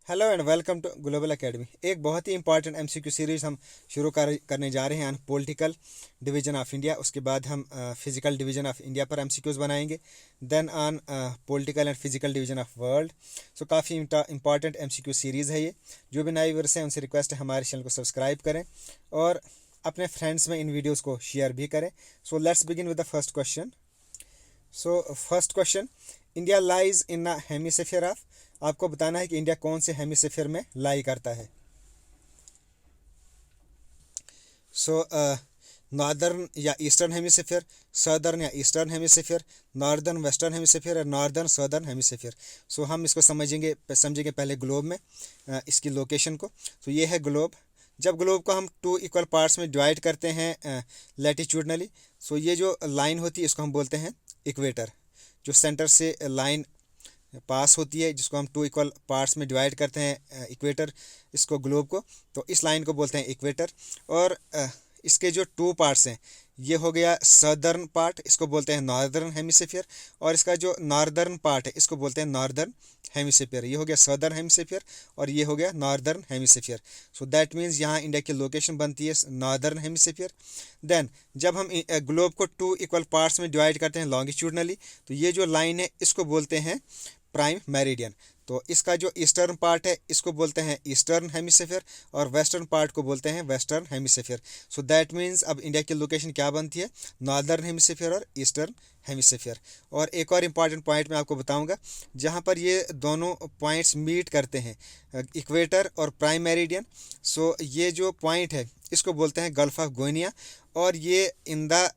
Hello and welcome to global academy. एक बहुत ही important MCQ series हम शुरू करने जा रहे हैं on political division of India. उसके बाद हम फिजिकल डिवीजन ऑफ इंडिया पर एमसीक्यूज़ बनाएंगे, then on political and physical division of world. So काफ़ी इंपॉर्टेंट एमसीक्यू सीरीज़ है ये। जो भी नए व्यूअर्स हैं उनसे रिक्वेस्ट है हमारे चैनल को सब्सक्राइब करें और अपने फ्रेंड्स में इन वीडियोज़ को शेयर भी करें। So let's begin with the first question. So first question, India lies in a hemisphere of. आपको बताना है कि इंडिया कौन से हेमिस्फीयर में लाई करता है। सो नॉर्दर्न या ईस्टर्न हेमिस्फीयर, सदर्न या eastern hemisphere, northern western hemisphere या नॉर्दर्न सदर्न हेमिस्फीयर। सो हम इसको समझेंगे पहले ग्लोब में इसकी लोकेशन को। तो ये है ग्लोब। जब ग्लोब को हम टू इक्वल पार्ट्स में डिवाइड करते हैं लैटिट्यूडनली, सो ये जो लाइन होती है इसको हम बोलते हैं इक्वेटर। जो सेंटर से लाइन पास होती है जिसको हम टू इक्वल पार्ट्स में डिवाइड करते हैं इक्वेटर, इसको ग्लोब को, तो इस लाइन को बोलते हैं इक्वेटर। और इसके जो टू पार्ट्स हैं, ये हो गया सदर्न पार्ट, इसको बोलते हैं नॉर्दर्न हेमिस्फीयर, और इसका जो नॉर्दर्न पार्ट है इसको बोलते हैं नॉर्दर्न हेमिस्फीयर। ये हो गया सदर्न हेमिस्फीयर और ये हो गया northern hemisphere. So that means यहाँ इंडिया की लोकेशन बनती है नॉर्दर्न हेमिस्फीयर। देन जब हम ग्लोब को टू इक्वल पार्ट्स में डिवाइड करते हैं लॉन्गिट्यूडनली, तो ये जो लाइन है इसको बोलते हैं प्राइम मेरिडियन। तो इसका जो ईस्टर्न पार्ट है इसको बोलते हैं ईस्टर्न हेमिस्फीयर और वेस्टर्न पार्ट को बोलते हैं western hemisphere. So that means अब इंडिया की लोकेशन क्या बनती है, नॉर्दर्न हेमिस्फीयर और ईस्टर्न हेमिस्फीयर। और एक और इम्पॉर्टेंट पॉइंट मैं आपको बताऊंगा, जहां पर ये दोनों पॉइंट्स मीट करते हैं, इक्वेटर और प्राइम मेरिडियन। सो ये जो पॉइंट है इसको बोलते हैं गल्फ ऑफ गुइनिया, और ये इन द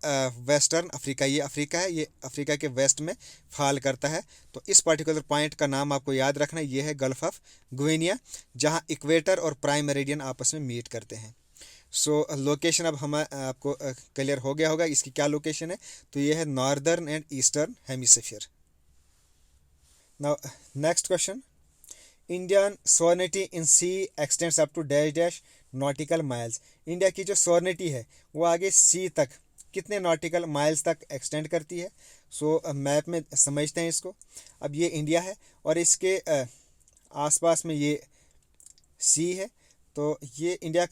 वेस्टर्न अफ्रीका, ये अफ्रीका है, ये अफ्रीका के वेस्ट में फॉल करता है। तो इस पर्टिकुलर पॉइंट का नाम आपको याद रखना है, ये है गल्फ ऑफ गुइनिया, जहाँ इक्वेटर और प्राइम मेरिडियन आपस में मीट करते हैं। सो लोकेशन अब हम आपको क्लियर हो गया होगा इसकी क्या लोकेशन है। तो ये है northern and eastern hemisphere. Now next question, Indian sovereignty in sea extends up to dash dash nautical miles. India की जो सोवर्निटी है वो आगे सी तक कितने नॉटिकल माइल्स तक एक्सटेंड करती है। सो मैप में समझते हैं इसको। अब ये इंडिया है और इसके आसपास में ये सी है। तो ये इंडिया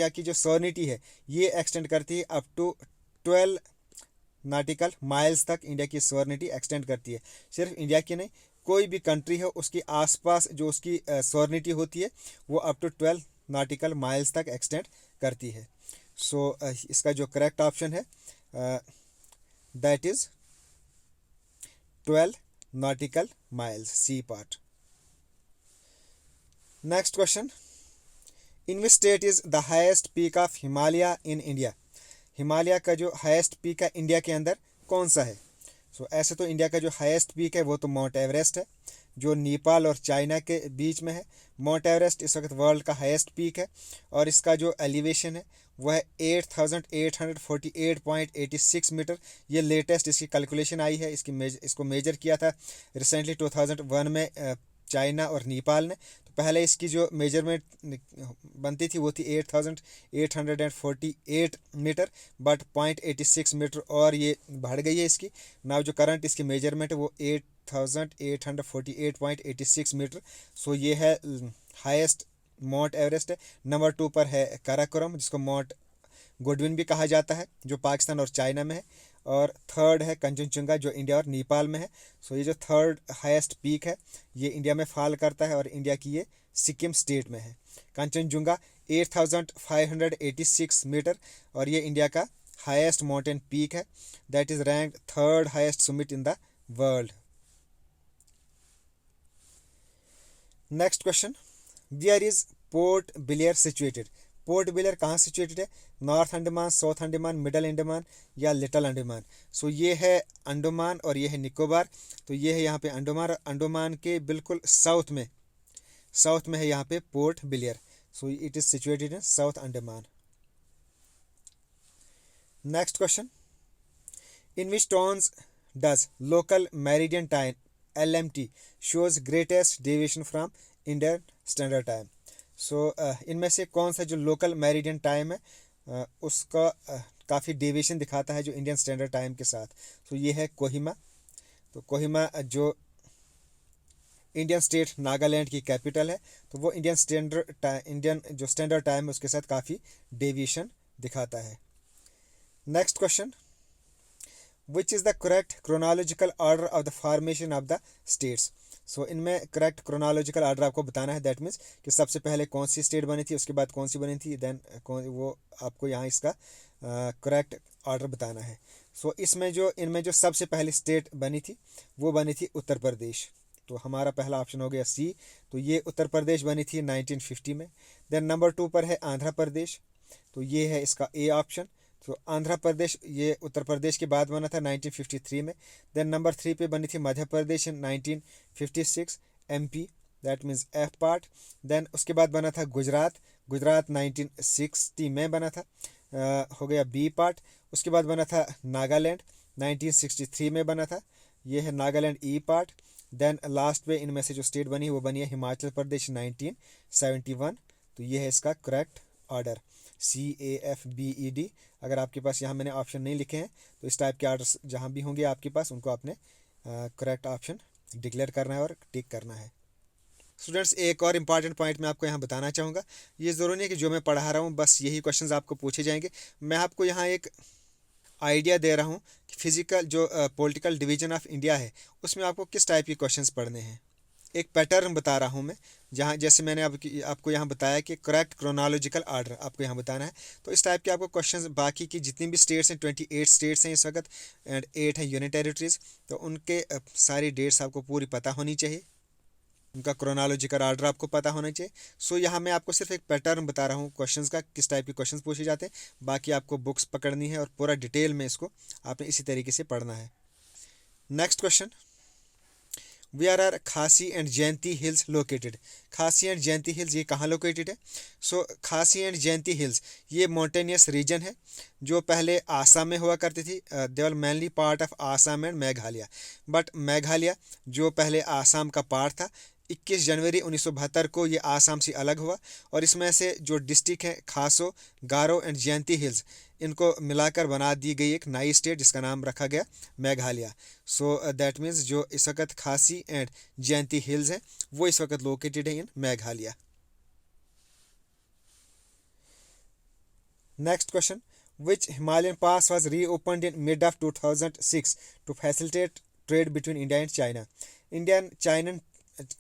की जो सोवर्निटी है ये एक्सटेंड करती है अप टू 12 नॉटिकल माइल्स तक। इंडिया की सोवर्निटी एक्सटेंड करती है। सिर्फ इंडिया की नहीं, कोई भी कंट्री है उसकी आसपास जो उसकी सोवर्निटी होती है वो अप टू 12 नॉटिकल माइल्स तक एक्सटेंड करती है। सो इसका जो करेक्ट ऑप्शन है that is 12 nautical miles, C part. Next question, in which state is the highest peak of Himalaya in India. Himalaya का जो हाईएस्ट पीक है इंडिया के अंदर कौन सा है। सो ऐसे तो इंडिया का जो हाईएस्ट पीक है वो तो माउंट एवरेस्ट है, जो नेपाल और चाइना के बीच में है। माउंट एवरेस्ट इस वक्त वर्ल्ड का हाईएस्ट पीक है और इसका जो एलिवेशन है वह है 8848.86 मीटर। ये लेटेस्ट इसकी कैलकुलेशन आई है, इसको मेजर किया था रिसेंटली 2001 में चाइना और नेपाल ने। तो पहले इसकी जो मेजरमेंट बनती थी वो थी 8848 मीटर, बट 0.86 मीटर और ये बढ़ गई है इसकी। नाउ जो करंट इसकी मेजरमेंट है वो 8848.86 मीटर। सो ये है हाईएस्ट माउंट एवरेस्ट है। नंबर 2 पर है काराकोरम, जिसको माउंट गुडविन भी कहा जाता है, जो पाकिस्तान और चाइना में है। और थर्ड है कंचनजुंगा, जो इंडिया और नेपाल में है। सो ये जो थर्ड हाईएस्ट पीक है ये इंडिया में फॉल करता है और इंडिया की ये सिक्किम स्टेट में है। कंचनजुंगा 8586 मीटर और ये इंडिया का हाईएस्ट माउंटेन पीक है। That is ranked third highest summit in the world. Next question, where is Port Blair situated. Port Blair कहाँ सिचुएटेड है, north Andaman, south Andaman, middle Andaman या लिटिल अंडमान। सो ये है अंडमान और ये है निकोबार। तो ये है यहाँ पे अंडमान, अंडमान के बिल्कुल साउथ में है यहाँ पे port Blair. So it is situated in south Andaman. Next question, in which towns does local meridian time LMT shows greatest deviation from Indian Standard Time। सो इनमें से कौन सा जो लोकल मेरिडियन टाइम है उसका काफ़ी डेविएशन दिखाता है जो इंडियन स्टैंडर्ड टाइम के साथ। तो ये है कोहिमा। तो कोहिमा जो इंडियन स्टेट नागालैंड की कैपिटल है, तो वो इंडियन जो स्टैंडर्ड टाइम है उसके साथ काफ़ी डेविएशन दिखाता है। Next question, which is the correct chronological order of the formation of the states. So इनमें करेक्ट क्रोनोलॉजिकल ऑर्डर आपको बताना है, दैट मीन्स कि सबसे पहले कौन सी स्टेट बनी थी, उसके बाद कौन सी बनी थी, देन वो आपको यहाँ इसका करेक्ट ऑर्डर बताना है। सो इनमें जो सबसे पहली स्टेट बनी थी वो बनी थी उत्तर प्रदेश, तो हमारा पहला ऑप्शन हो गया सी। तो ये उत्तर प्रदेश बनी थी 1950 में। देन नंबर 2 पर है आंध्र प्रदेश, तो ये है इसका ए ऑप्शन। तो आंध्र प्रदेश ये उत्तर प्रदेश के बाद बना था 1953 में। देन नंबर 3 पे बनी थी Madhya Pradesh in 1956, MP, that means F part. Then उसके बाद बना था गुजरात 1960 में बना था, हो गया बी पार्ट। उसके बाद बना था नागालैंड 1963 में बना था, ये है नागालैंड ई पार्ट। देन लास्ट पे इनमें से जो स्टेट बनी वो बनी है हिमाचल प्रदेश 1971, तो ये है इसका करेक्ट ऑर्डर CAFBED। अगर आपके पास यहाँ मैंने ऑप्शन नहीं लिखे हैं तो इस टाइप के ऑर्डर्स जहाँ भी होंगे आपके पास उनको आपने करेक्ट ऑप्शन डिक्लेयर करना है और टिक करना है। स्टूडेंट्स, एक और इम्पॉर्टेंट पॉइंट मैं आपको यहाँ बताना चाहूँगा, ये ज़रूरी नहीं है कि जो मैं पढ़ा रहा हूँ बस यही क्वेश्चंस आपको पूछे जाएंगे। मैं आपको यहाँ एक आइडिया दे रहा हूँ कि फिजिकल जो पॉलिटिकल डिवीजन ऑफ इंडिया है उसमें आपको किस टाइप के क्वेश्चंस पढ़ने हैं। एक पैटर्न बता रहा हूँ मैं, जहाँ जैसे मैंने आपको यहाँ बताया कि करेक्ट क्रोनोलॉजिकल ऑर्डर आपको यहाँ बताना है, तो इस टाइप के आपको क्वेश्चंस बाकी की जितनी भी स्टेट्स हैं 28 स्टेट्स हैं इस वक्त एंड 8 हैं यूनियन टेरिटरीज, तो उनके सारी डेट्स आपको पूरी पता होनी चाहिए, उनका क्रोनोलॉजिकल ऑर्डर आपको पता होना चाहिए। सो यहाँ मैं आपको सिर्फ एक पैटर्न बता रहा हूँ क्वेश्चंस का, किस टाइप के क्वेश्चंस पूछे जाते हैं। बाकी आपको बुक्स पकड़नी है और पूरा डिटेल में इसको आपने इसी तरीके से पढ़ना है। Next question, where are Khasi and Jaintia hills located. Khasi and Jaintia hills ये कहाँ लोकेटेड है। So Khasi and Jaintia hills ये माउंटेनियस रीजन है जो पहले आसाम में हुआ करती थी। They are mainly part of Assam and Meghalaya, but Meghalaya जो पहले आसाम का पार्ट था 21 जनवरी 1972 को ये आसाम से अलग हुआ और इसमें से जो डिस्ट्रिक्ट है खासो, गारो एंड जयंती हिल्स इनको मिलाकर बना दी गई एक नई स्टेट जिसका नाम रखा गया मेघालय। सो दैट मीन्स जो इस वक्त खासी एंड जयंती हिल्स है वो इस वक्त लोकेटेड है in Meghalaya. Next question, which Himalayan pass was reopened in mid of 2006 to facilitate trade between India and China. Indian China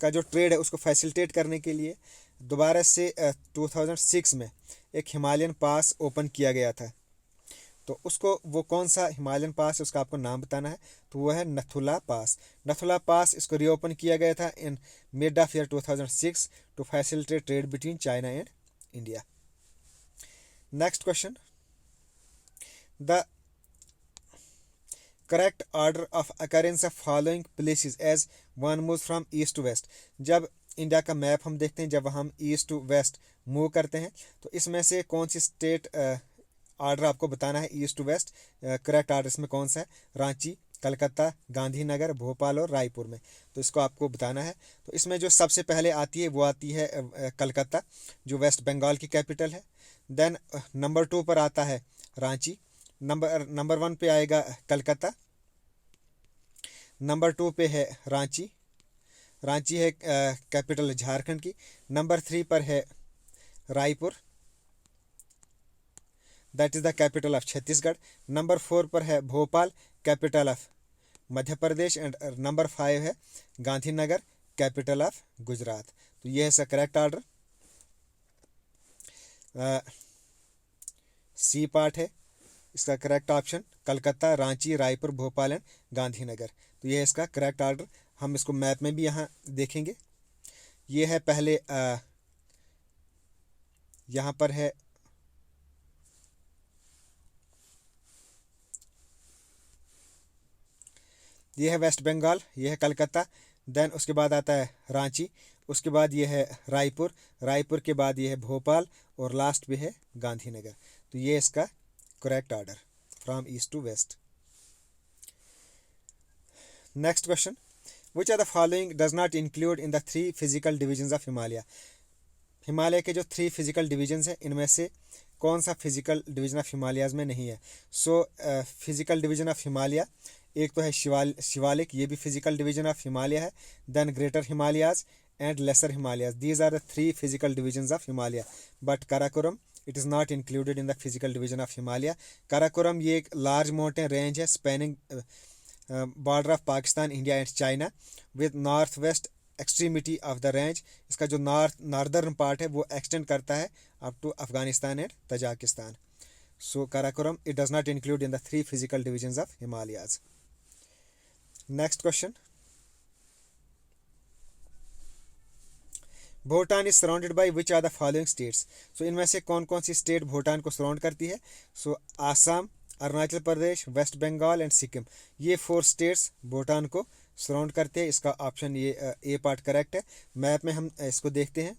का जो ट्रेड है उसको फैसिलिटेट करने के लिए दोबारा से 2006 में एक हिमालयन पास ओपन किया गया था, तो उसको वो कौन सा हिमालयन पास है उसका आपको नाम बताना है, तो वो है नथुला पास। नथुला पास इसको रीओपन किया गया था in mid of year 2006 to facilitate trade between China and India. Next question, the correct order of occurrence of following places as one move from east to west. जब इंडिया का मैप हम देखते हैं, जब हम ईस्ट टू वेस्ट मूव करते हैं तो इसमें से कौन सी स्टेट ऑर्डर आपको बताना है east to west. Correct order इसमें कौन सा है, रांची, कलकत्ता, गांधीनगर, भोपाल और रायपुर में, तो इसको आपको बताना है। तो इसमें जो सबसे पहले आती है वो आती है कलकत्ता जो वेस्ट बंगाल की कैपिटल है। देन नंबर 2 पर आता है रांची, नंबर 1 पे आएगा कलकत्ता, नंबर 2 पे है रांची, रांची है कैपिटल झारखंड की। नंबर 3 पर है Raipur, that is the capital of Chhattisgarh. Number 4 पर है Bhopal, capital of Madhya Pradesh and number 5 है गांधीनगर, कैपिटल ऑफ गुजरात। तो ये है इसका करेक्ट ऑर्डर। सी पार्ट है इसका correct option, Calcutta, Ranchi, Raipur, Bhopal and Gandhinagar, तो ये है इसका करेक्ट ऑर्डर। हम इसको मैप में भी यहाँ देखेंगे। ये है पहले यहाँ पर है ये है वेस्ट बंगाल, ये है कलकत्ता, देन उसके बाद आता है रांची, उसके बाद ये है रायपुर, रायपुर के बाद ये है भोपाल और लास्ट पे है गांधीनगर। तो ये इसका correct order from east to west. Next question, which are the following does not include in the 3 physical divisions of Himalaya. Himalaya के जो 3 फिजिकल डिविजन्स हैं इनमें से कौन सा फिजिकल डिवीजन ऑफ हिमालयाज में नहीं है। So physical division of Himalaya एक तो है शिवालिक, ये भी फिजिकल डिवीजन ऑफ हिमालय है। Then greater Himalayas and lesser Himalayas, these are the 3 physical division of Himalaya. But Karakoram it is not included in the physical division of Himalaya. Karakoram ये एक लार्ज माउंटेन रेंज है spanning border of Pakistan, India and China with north west extremity of the range. इसका जो northern part है वो extend करता है up to Afghanistan and Tajikistan. So Karakoram it does not include in the 3 physical division of Himalayas. Next question, Bhutan is surrounded by which are the following states. So इनमें से कौन कौन सी स्टेट भूटान को सराउंड करती है। सो Assam, Arunachal Pradesh, West Bengal and Sikkim, ये 4 स्टेट्स भूटान को surround करते हैं। इसका ऑप्शन ये ए पार्ट करेक्ट है। मैप में हम इसको देखते हैं,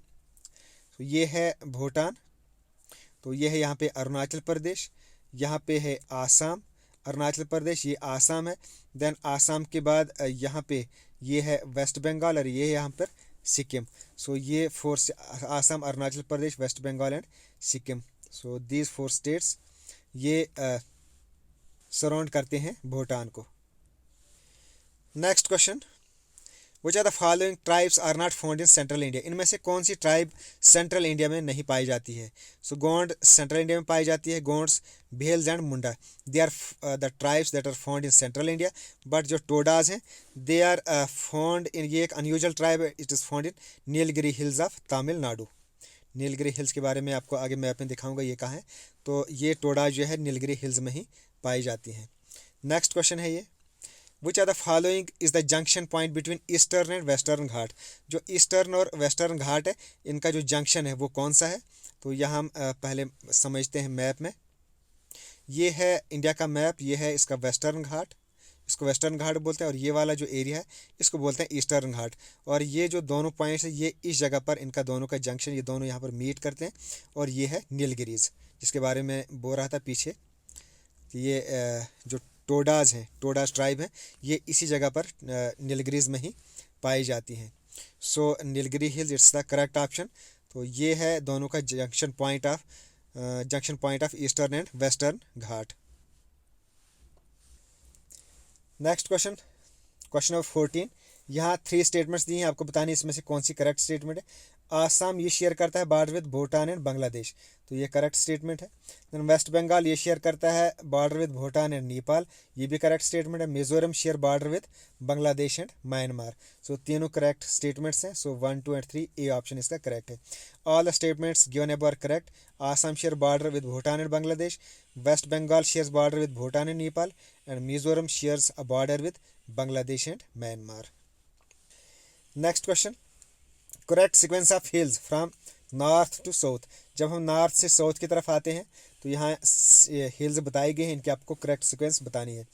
तो ये है भूटान, तो ये है यहाँ पे अरुणाचल प्रदेश, यहाँ पे है आसाम, अरुणाचल प्रदेश ये आसाम है। देन आसाम के बाद यहाँ पे ये है वेस्ट बंगाल और ये है यहाँ पर सिक्किम। सो ये 4 Assam, Arunachal Pradesh, West Bengal and Sikkim, so these 4 states ये सराउंड करते हैं भूटान को। Next question, which are the following tribes are not found in central India. इनमें से कौन सी ट्राइब सेंट्रल इंडिया में नहीं पाई जाती है। सो गोंड सेंट्रल इंडिया में पाई जाती है, Gonds, Bhils and Munda, they are the tribes that are found in central India. But जो टोडाज हैं दे आर फाउंड इन, ये एक अनयूजुअल ट्राइब है, it is found in Nilgiri hills of Tamilnadu. Nilgiri hills के बारे में आपको आगे मैप में दिखाऊंगा ये कहाँ है। तो ये टोडाज जो है नीलगिरी हिल्स में ही पाई जाती हैं। नेक्स्ट क्वेश्चन है ये, which are the following is the junction point between eastern and western ghat. जो ईस्टर्न और वेस्टर्न घाट है इनका जो जंक्शन है वो कौन सा है। तो यहाँ हम पहले समझते हैं मैप में। ये है इंडिया का मैप, ये है इसका वेस्टर्न घाट, इसको वेस्टर्न घाट बोलते हैं, और ये वाला जो एरिया है इसको बोलते हैं ईस्टर्न घाट। और ये जो दोनों पॉइंट्स है ये इस जगह पर इनका दोनों का जंक्शन, ये दोनों यहाँ पर मीट करते हैं। और ये है नीलगिरीज जिसके बारे में बोल रहा था पीछे। ये जो टोडाज हैं, टोडाज ट्राइब है, ये इसी जगह पर नीलगिरीज में ही पाई जाती हैं। So Nilgiri hills it's the correct option. तो ये है दोनों का junction point of eastern and western ghat. Next question, question number 14, यहाँ 3 स्टेटमेंट्स दी हैं, आपको बतानी इसमें से कौन सी करेक्ट स्टेटमेंट है। आसाम ये शेयर करता है border with Bhutan and Bangladesh, तो ये करेक्ट स्टेटमेंट है। देन वेस्ट बंगाल ये शेयर करता है border with Bhutan and Nepal, ये भी करेक्ट स्टेटमेंट है। Mizoram share border with Bangladesh and Myanmar, so तीनों करेक्ट स्टेटमेंट्स हैं। सो 1, 2 एंड 3 ए ऑप्शन इसका करेक्ट है। All the statements given above are correct. Assam share border with Bhutan and Bangladesh, West Bengal shares border with Bhutan and Nepal, and Mizoram shares a border with Bangladesh and Myanmar. Next question, correct sequence of hills from north to south. जब हम north से south की तरफ आते हैं तो यहाँ hills बताई गई हैं, इनकी आपको करेक्ट सीक्वेंस बतानी है।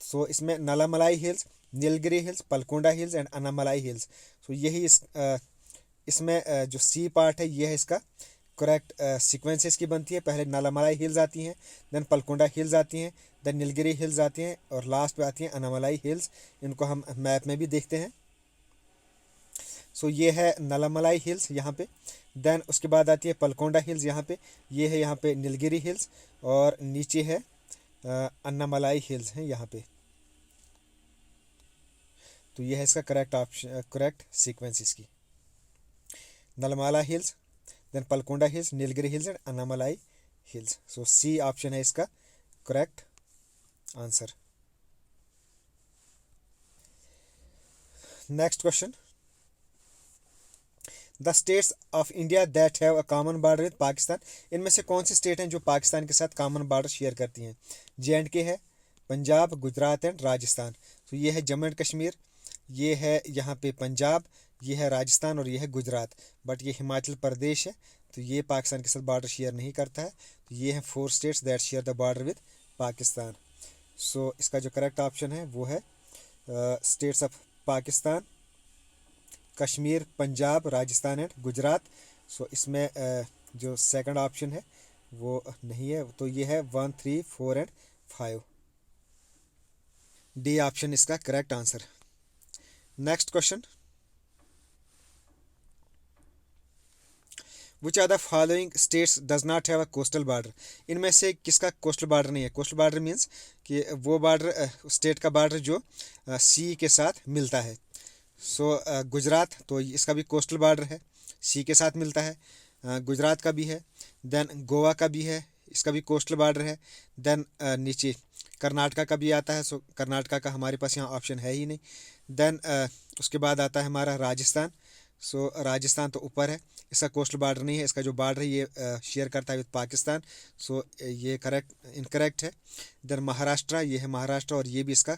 सो इसमें Nallamalai hills, Nilgiri hills, Palkonda hills and Anamalai hills. So यही इसमें जो सी पार्ट है ये है इसका करेक्ट सीक्वेंस इसकी बनती है। पहले नलामलाई हिल्स आती हैं, देन पलकोंडा हिल्स आती हैं, देन नीलगिरी हिल्स आती हैं, और लास्ट पे आती हैं अनामलाई हिल्स। इनको हम मैप में भी देखते हैं। सो ये है नलामलाई हिल्स यहाँ पे, देन उसके बाद आती है पलकोंडा हिल्स यहाँ पे, ये है यहाँ पे नीलगिरी हिल्स, और नीचे है अन्नामलाई हिल्स हैं यहाँ पे। तो ये है इसका करेक्ट ऑप्शन, करेक्ट सीक्वेंस इसकी, Nallamala hills, then Palkonda hills, Nilgiri hills and Annamalai hills. So C option है इसका correct answer. Next question, the states of India that have a common border with Pakistan. इनमें से कौन सी स्टेट हैं जो पाकिस्तान के साथ कॉमन बॉर्डर शेयर करती हैं। J&K है, पंजाब, गुजरात एंड राजस्थान। तो ये है जम्मू एंड कश्मीर, ये है यहाँ पे पंजाब, ये है राजस्थान और ये है गुजरात। बट ये हिमाचल प्रदेश है, तो ये पाकिस्तान के साथ बॉर्डर शेयर नहीं करता है। तो ये हैं 4 states that share the border with Pakistan. So इसका जो करेक्ट ऑप्शन है वो है states of Pakistan, Kashmir, Punjab, Rajasthan and Gujarat. So इसमें जो सेकंड ऑप्शन है वो नहीं है, तो ये है 1, 3, 4 एंड 5। डी ऑप्शन इसका correct answer. Next question, which are the following states does not have a coastal border, इनमें से किसका कोस्टल बॉर्डर नहीं है। कोस्टल बॉर्डर मीन्स कि वो बॉर्डर स्टेट का बॉर्डर जो सी के साथ मिलता है। सो गुजरात, तो इसका भी कोस्टल बॉर्डर है, सी के साथ मिलता है, गुजरात का भी है। देन गोवा का भी है, इसका भी कोस्टल बॉर्डर है। देन नीचे कर्नाटका का भी आता है, सो कर्नाटका का हमारे पास यहाँ ऑप्शन है ही नहीं। देन उसके बाद आता है हमारा राजस्थान। सो राजस्थान तो ऊपर है, इसका कोस्टल बॉर्डर नहीं है, इसका जो बॉर्डर है ये शेयर करता है विद पाकिस्तान, सो ये इनकरेक्ट है। देन महाराष्ट्र, ये है महाराष्ट्र और ये भी इसका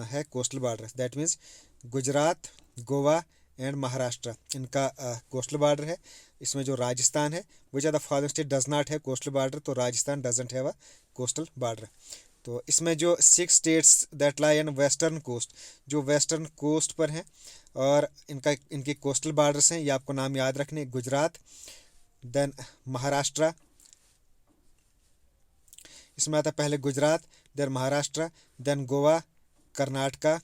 है coastal border. That means Gujarat, Goa and Maharashtra इनका कोस्टल बॉर्डर है। इसमें जो राजस्थान है, which are the following state does not है कोस्टल बॉर्डर, तो Rajasthan doesn't have a coastal border. तो इसमें जो 6 states that lie in western coast, जो वेस्टर्न कोस्ट पर हैं और इनके कोस्टल बॉर्डर्स हैं, ये आपको नाम याद रखने। गुजरात, देन महाराष्ट्र, इसमें आता है पहले Gujarat, then Maharashtra, then Goa, Karnataka,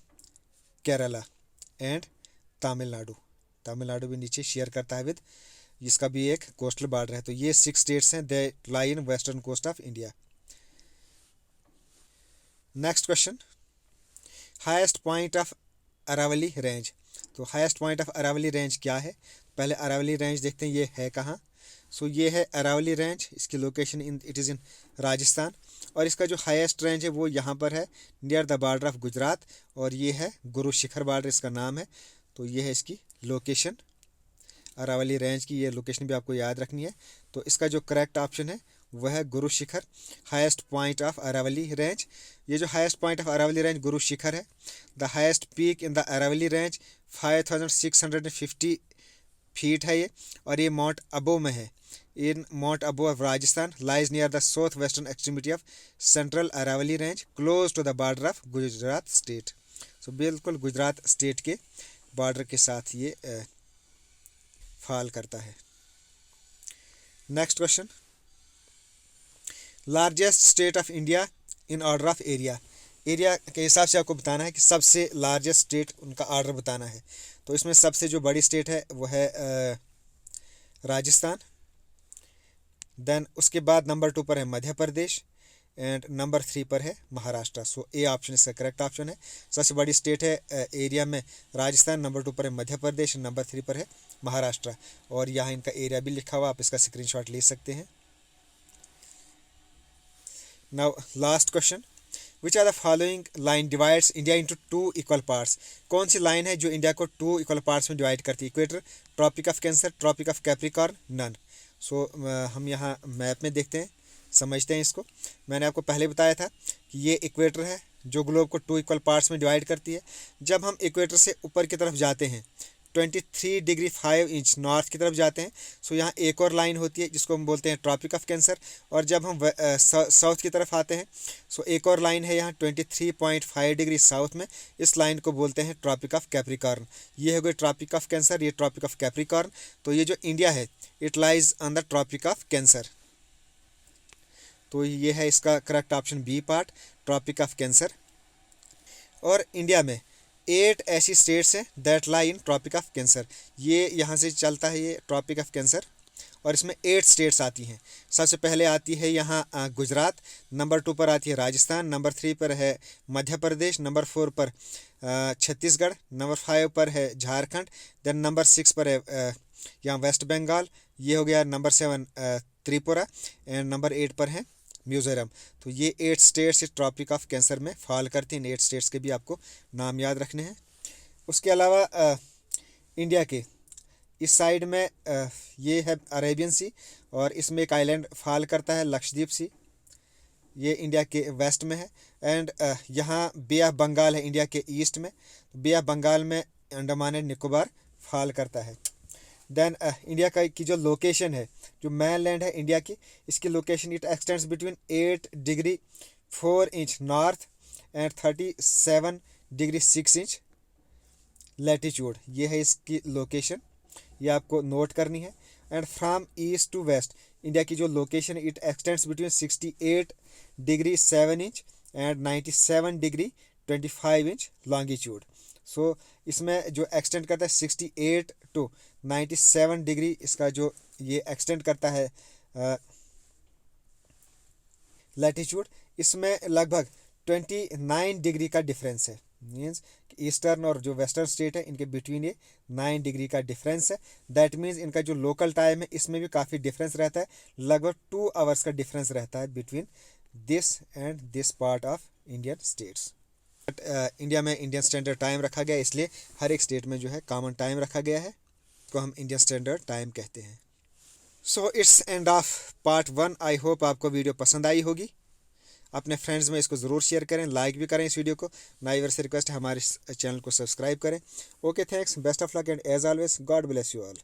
Kerala and Tamil Nadu. Tamil Nadu भी नीचे शेयर करता है विद, इसका भी एक कोस्टल बॉर्डर है। तो ये 6 स्टेट्स हैं they lie in western coast of India. Next question, highest point of Aravali range. तो highest point of Aravali range क्या है, पहले अरावली रेंज देखते हैं ये है कहाँ। सो ये है अरावली रेंज, इसकी location it is in Rajasthan, और इसका जो हाईएस्ट रेंज है वो यहाँ पर है near the border of Gujarat, और ये है गुरु शिखर बॉर्डर इसका नाम है। तो ये है इसकी लोकेशन, अरावली रेंज की ये लोकेशन भी आपको याद रखनी है। तो इसका जो करेक्ट ऑप्शन है वह है Guru Shikhar, highest point of Aravali range. ये जो highest point of Aravali range Guru Shikhar है। The highest peak in the Aravali range 5650 feet है ये, और ये माउंट अबू में है, in Mount Abu of Rajasthan, lies near the south western extremity of central Aravali range, close to the border of Gujarat state. So बिल्कुल Gujarat state के border के साथ ये फॉल करता है। Next question, largest state of India in order of area. Area के हिसाब से आपको बताना है कि सबसे लार्जेस्ट स्टेट उनका ऑर्डर बताना है। तो इसमें सबसे जो बड़ी स्टेट है वो है राजस्थान, देन उसके बाद नंबर 2 पर है मध्य प्रदेश एंड नंबर 3 पर है महाराष्ट्र। सो ए ऑप्शन इसका करेक्ट ऑप्शन है। सबसे बड़ी स्टेट है एरिया में राजस्थान, नंबर 2 पर है मध्य प्रदेश, नंबर 3 पर है महाराष्ट्र, और यहाँ इनका एरिया भी लिखा हुआ, आप इसका स्क्रीनशॉट ले सकते हैं। Now last question, which are the following line divides India into 2 equal parts. कौन सी लाइन है जो इंडिया को 2 इक्वल पार्ट्स में डिवाइड करती है। Equator, tropic of cancer, tropic of capricorn, none. So हम यहाँ मैप में देखते हैं, समझते हैं इसको। मैंने आपको पहले बताया था कि ये इक्वेटर है जो ग्लोब को 2 इक्वल पार्ट्स में डिवाइड करती है। जब हम इक्वेटर से ऊपर की तरफ जाते हैं 23 डिग्री 5 इंच नॉर्थ की तरफ जाते हैं, सो यहाँ एक और लाइन होती है जिसको हम बोलते हैं ट्रॉपिक ऑफ कैंसर। और जब हम साउथ की तरफ आते हैं, सो एक और लाइन है यहाँ 23.5 डिग्री साउथ में, इस लाइन को बोलते हैं ट्रॉपिक ऑफ कैप्रिकॉर्न। ये हो गई ट्रॉपिक ऑफ कैंसर, ये ट्रॉपिक ऑफ कैप्रिकॉर्न। तो ये जो इंडिया है it lies on the tropic of cancer. तो ये है इसका correct option B part, tropic of cancer. और इंडिया में 8 ऐसी स्टेट्स हैं that lie in tropic of cancer. ये यहाँ से चलता है ये ट्रॉपिक ऑफ कैंसर, और इसमें 8 स्टेट्स आती हैं। सबसे पहले आती है यहाँ गुजरात, नंबर 2 पर आती है राजस्थान, नंबर 3 पर है मध्य प्रदेश, नंबर 4 पर छत्तीसगढ़, नंबर 5 पर है झारखंड, देन नंबर 6 पर है यहाँ वेस्ट बंगाल, ये हो गया नंबर 7 त्रिपुरा, एंड नंबर 8 पर है मिज़ोरम। तो ये 8 स्टेट्स इस ट्रॉपिक ऑफ कैंसर में फॉल करती हैं। 8 स्टेट्स के भी आपको नाम याद रखने हैं। उसके अलावा इंडिया के इस साइड में ये है अरेबियन सी, और इसमें एक आइलैंड फॉल करता है लक्षद्वीप सी, ये इंडिया के वेस्ट में है। एंड यहाँ बे ऑफ बंगाल है इंडिया के ईस्ट में, बे ऑफ बंगाल में अंडमान एंड निकोबार फॉल करता है। देन इंडिया का की जो लोकेशन है, जो मेन लैंड है इंडिया की, इसकी location it extends between 8 degree 4 inch north and 37 degree 6 inch latitude. ये है इसकी लोकेशन, ये आपको नोट करनी है। And from east to west India की जो location it extends between 68 degree 7 inch and 97 degree 25 inch longitude. So इसमें जो एक्सटेंड करता है 68 टू 97 डिग्री, इसका जो ये एक्सटेंड करता है लैटिट्यूड, इसमें लगभग 29 डिग्री का डिफरेंस है। मीन्स ईस्टर्न और जो वेस्टर्न स्टेट है इनके बिटवीन ये 9 डिग्री का डिफरेंस है। दैट मीन्स इनका जो लोकल टाइम है इसमें भी काफ़ी डिफरेंस रहता है, लगभग 2 आवर्स का डिफरेंस रहता है between this and this part of Indian states. But India में इंडियन स्टैंडर्ड टाइम रखा गया, इसलिए हर एक स्टेट में जो है कॉमन टाइम रखा गया है, को हम इंडियन स्टैंडर्ड टाइम कहते हैं। So it's end of part 1। I hope आपको वीडियो पसंद आई होगी। अपने फ्रेंड्स में इसको ज़रूर शेयर करें, लाइक भी करें इस वीडियो को। नई वर्ष से रिक्वेस्ट है हमारे चैनल को सब्सक्राइब करें। Okay, thanks, best of luck and as always God bless you all.